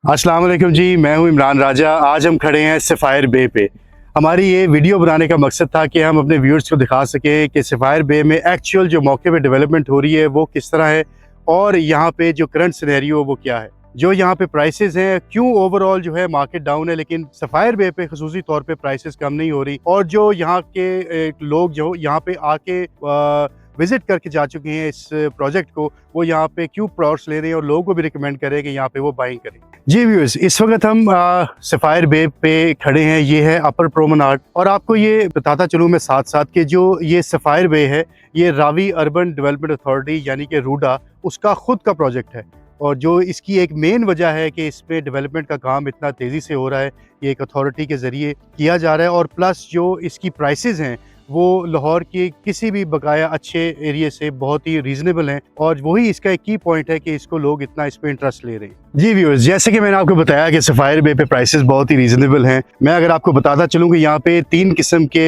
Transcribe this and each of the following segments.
अस्सलाम वालेकुम जी, मैं हूं इमरान राजा। आज हम खड़े हैं सफ़ायर बे पे। हमारी ये वीडियो बनाने का मकसद था कि हम अपने व्यूअर्स को दिखा सकें कि सफ़ायर बे में एक्चुअल जो मौके पे डेवलपमेंट हो रही है वो किस तरह है और यहाँ पे जो करंट सिनेरियो वो क्या है, जो यहाँ पे प्राइसेस हैं, क्यों ओवरऑल जो है मार्केट डाउन है लेकिन सफ़ायर बे पे खसूसी तौर पे प्राइसेस कम नहीं हो रही, और जो यहाँ के लोग जो यहाँ पे आके विजिट करके जा चुके हैं इस प्रोजेक्ट को, वो यहाँ पे क्यों प्लॉट्स ले रहे हैं और लोगों को भी रिकमेंड करें कि यहाँ पे वो बाइंग करें। जी व्यूअर्स, इस वक्त हम सफ़ायर बे पे खड़े हैं। ये है अपर प्रोमेनाड, और आपको ये बताता चलूँ मैं साथ साथ कि जो ये सफ़ायर बे है ये रावी अर्बन डेवलपमेंट अथॉरिटी यानी कि रूडा उसका खुद का प्रोजेक्ट है, और जो इसकी एक मेन वजह है कि इस पे डेवलपमेंट का काम इतना तेज़ी से हो रहा है, ये एक अथॉरिटी के ज़रिए किया जा रहा है, और प्लस जो इसकी प्राइसेस हैं वो लाहौर के किसी भी बकाया अच्छे एरिया से बहुत ही रीजनेबल हैं, और वही इसका एक की पॉइंट है कि इसको लोग इतना इस पे इंटरेस्ट ले रहे हैं। जी व्यूअर्स, जैसे कि मैंने आपको बताया कि सफ़ायर बे पे प्राइसेस बहुत ही रीजनेबल हैं। मैं अगर आपको बताता चलूँ कि यहाँ पे 3 किस्म के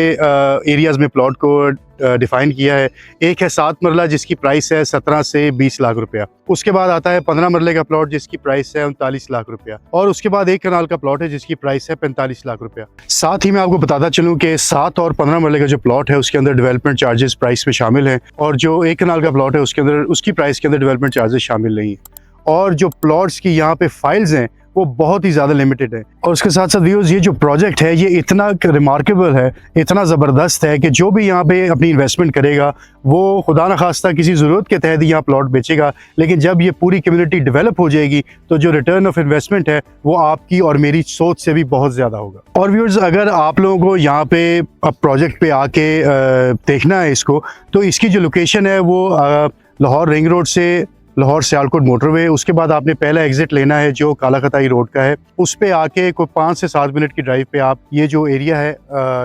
एरियाज़ में प्लॉट को डिफ़ाइन किया है। एक है 7 मरला जिसकी प्राइस है 17 से 20 लाख रुपया। उसके बाद आता है 15 मरले का प्लॉट जिसकी प्राइस है 39 लाख रुपया, और उसके बाद 1 कनाल का प्लॉट है जिसकी प्राइस है 45 लाख रुपया। साथ ही मैं आपको बताता चलूँ कि 7 और 15 मरले का जो प्लॉट है उसके अंदर डेवलपमेंट चार्जेस प्राइस में शामिल हैं, और जो 1 कनाल का प्लॉट है उसके अंदर उसकी प्राइस के अंदर डेवलपमेंट चार्जेस शामिल नहीं है, और जो प्लॉट्स की यहाँ पे फाइल्स हैं वो बहुत ही ज़्यादा लिमिटेड है। और उसके साथ साथ व्यूअर्स, ये जो प्रोजेक्ट है ये इतना रिमार्केबल है, इतना ज़बरदस्त है कि जो भी यहाँ पे अपनी इन्वेस्टमेंट करेगा वो खुदा न खास्ता किसी ज़रूरत के तहत यहाँ प्लॉट बेचेगा, लेकिन जब ये पूरी कम्युनिटी डेवलप हो जाएगी तो जो रिटर्न ऑफ इन्वेस्टमेंट है वो आपकी और मेरी सोच से भी बहुत ज़्यादा होगा। और व्यूअर्स, अगर आप लोगों को यहाँ पे अब प्रोजेक्ट पे आके देखना है इसको, तो इसकी जो लोकेशन है वो लाहौर रिंग रोड से लाहौर सियालकोट मोटरवे, उसके बाद आपने पहला एग्जिट लेना है जो काला खताई रोड का है, उस पे आके कोई 5 से 7 मिनट की ड्राइव पे आप ये जो एरिया है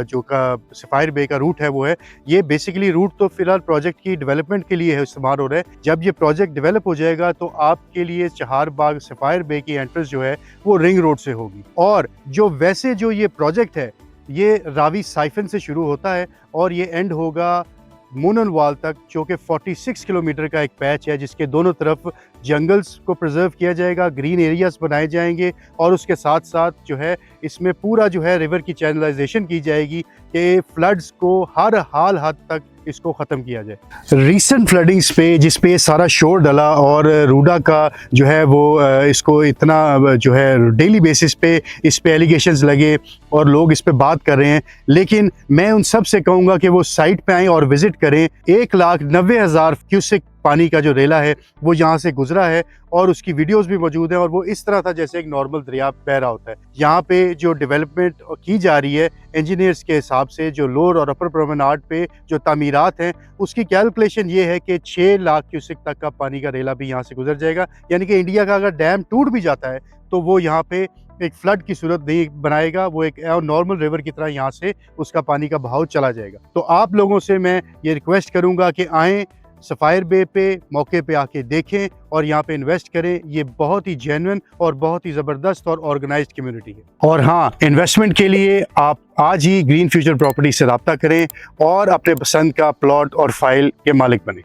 जो का सफ़ायर बे का रूट है वो है। ये बेसिकली रूट तो फिलहाल प्रोजेक्ट की डेवलपमेंट के लिए है, इस्तेमाल हो रहा है। जब ये प्रोजेक्ट डेवलप हो जाएगा तो आपके लिए चहार बाग सफ़ायर बे की एंट्रेंस जो है वो रिंग रोड से होगी, और जो वैसे जो ये प्रोजेक्ट है ये रावी साइफन से शुरू होता है और ये एंड होगा मूनन वाल तक, जो कि 46 किलोमीटर का एक पैच है जिसके दोनों तरफ जंगल्स को प्रिजर्व किया जाएगा, ग्रीन एरियाज बनाए जाएंगे, और उसके साथ साथ जो है इसमें पूरा जो है रिवर की चैनलाइजेशन की जाएगी कि फ्लड्स को हर हाल हद तक इसको ख़त्म किया जाए। रीसेंट फ्लडिंग्स पे जिस पे सारा शोर डला और रूडा का जो है वो इसको इतना जो है डेली बेसिस पे इस पे एलिगेशंस लगे और लोग इस पे बात कर रहे हैं, लेकिन मैं उन सब से कहूँगा कि वो साइट पे आएँ और विज़िट करें। 1,90,000 क्यूसेक पानी का जो रेला है वो यहाँ से गुजरा है, और उसकी वीडियोस भी मौजूद हैं, और वो इस तरह था जैसे एक नॉर्मल दरिया बह रहा होता है। यहाँ पे जो डेवलपमेंट की जा रही है इंजीनियर्स के हिसाब से, जो लोअर और अपर प्रोमेनाड पे जो तामीरात हैं उसकी कैलकुलेशन ये है कि 6 लाख क्यूसेक तक का पानी का रेला भी यहाँ से गुजर जाएगा। यानी कि इंडिया का अगर डैम टूट भी जाता है तो वो यहाँ पे एक फ्लड की सूरत नहीं बनाएगा, वो एक नॉर्मल रिवर की तरह यहाँ से उसका पानी का बहाव चला जाएगा। तो आप लोगों से मैं ये रिक्वेस्ट करूँगा कि आएँ सफ़ायर बे पे मौके पे आके देखें और यहाँ पे इन्वेस्ट करें। ये बहुत ही जेन्युइन और बहुत ही ज़बरदस्त और ऑर्गेनाइज्ड कम्युनिटी है। और हाँ, इन्वेस्टमेंट के लिए आप आज ही ग्रीन फ्यूचर प्रॉपर्टी से रब्ता करें और अपने पसंद का प्लॉट और फाइल के मालिक बने।